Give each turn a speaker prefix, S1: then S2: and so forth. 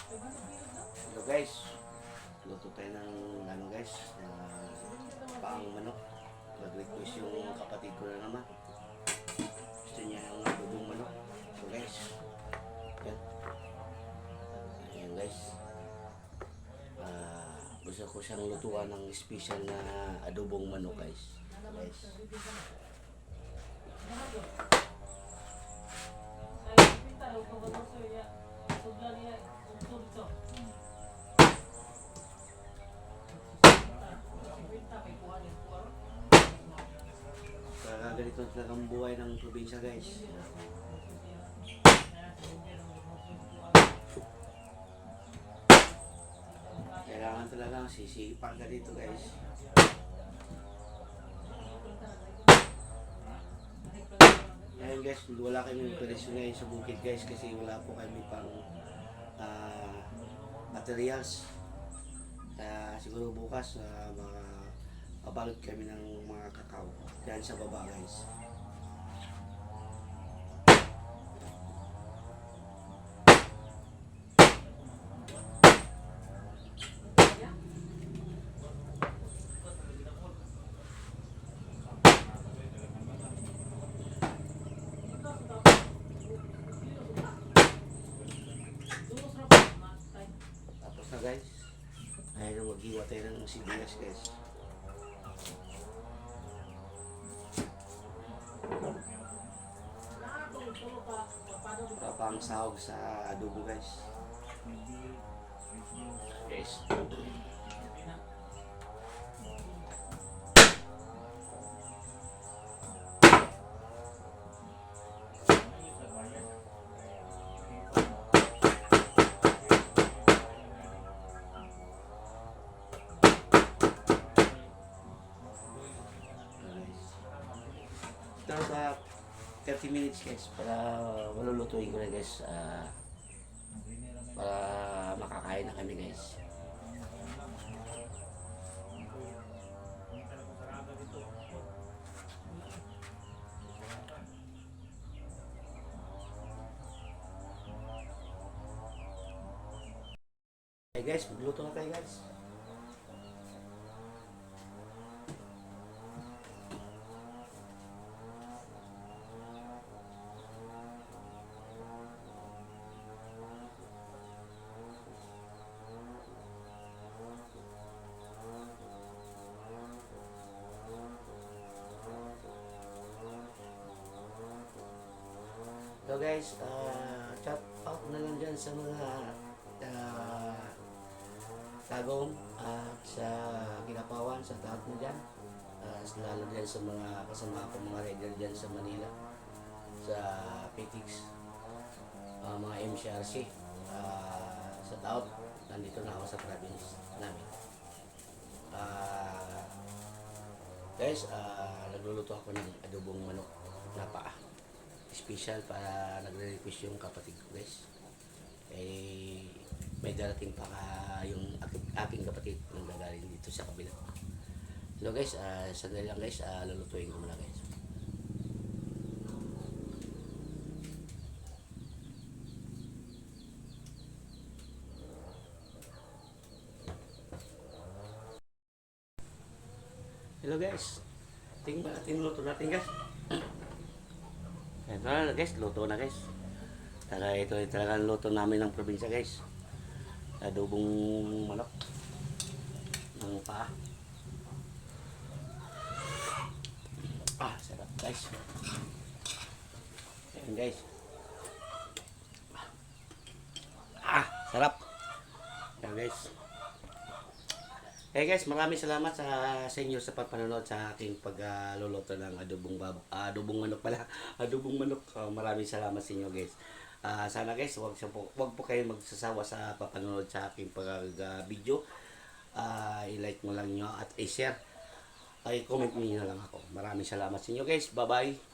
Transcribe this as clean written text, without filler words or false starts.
S1: Hello guys, luto tayo ng ano guys, paang manok. Nag-request yung kapatid ko na naman. Gusto niya yung adobong manok. So guys, yan. Ayan guys. Gusto ko siyang lutuan ng special na adobong manok guys. Guys. Kaya ganito talagang buhay ng probinsya guys. Kailangan talagang sisipan ka dito guys. Ngayon guys, wala kami operasyon ngayon sa bukid guys kasi wala po kami pang materials. Siguro bukas mabalot kami ng mga kakao dyan sa baba guys. Tapos na guys. Ayun, mag-iwa tayo ng sibuyas guys. Para pang sahog sa adobo guys. Guys. Ito sa 30 minutes guys para malulutuin ko na guys, para makakain na kami guys. Hey guys, magluto na tayo guys. So guys, shout out na lang dyan sa mga tagong at sa Kinapawan, sa lahat mo dyan. Lalo dyan sa mga kasama ko, mga rider dyan sa Manila, sa PTX, mga MCRC, sa Taot. Nandito na ako sa province namin. Guys, nagluluto ako ng adobong manok na paa. Special para nagre-request yung kapatid ko guys. May darating pa yung aking kapatid nang gagaling dito sa kabila. Hello guys, sandali lang guys, lulutuin ko muna guys. Hello guys, tingnan natin luto natin guys. Ito na guys, luto na guys. Ito talagang luto namin ng probinsya guys. Adobong manok ng paa. Sarap guys. Ayan guys. Sarap. Ayan guys. Hey guys, maraming salamat sa inyo sa pagpanonood sa aking pagluluto ng adobong manok pala. Adobong manok. Maraming salamat sa inyo guys. Sana guys, wag po kayo magsasawa sa papanonood sa aking pag-video. I-like mo lang nyo at i-share. Comment niyo na lang ako. Maraming salamat sa inyo guys. Bye-bye.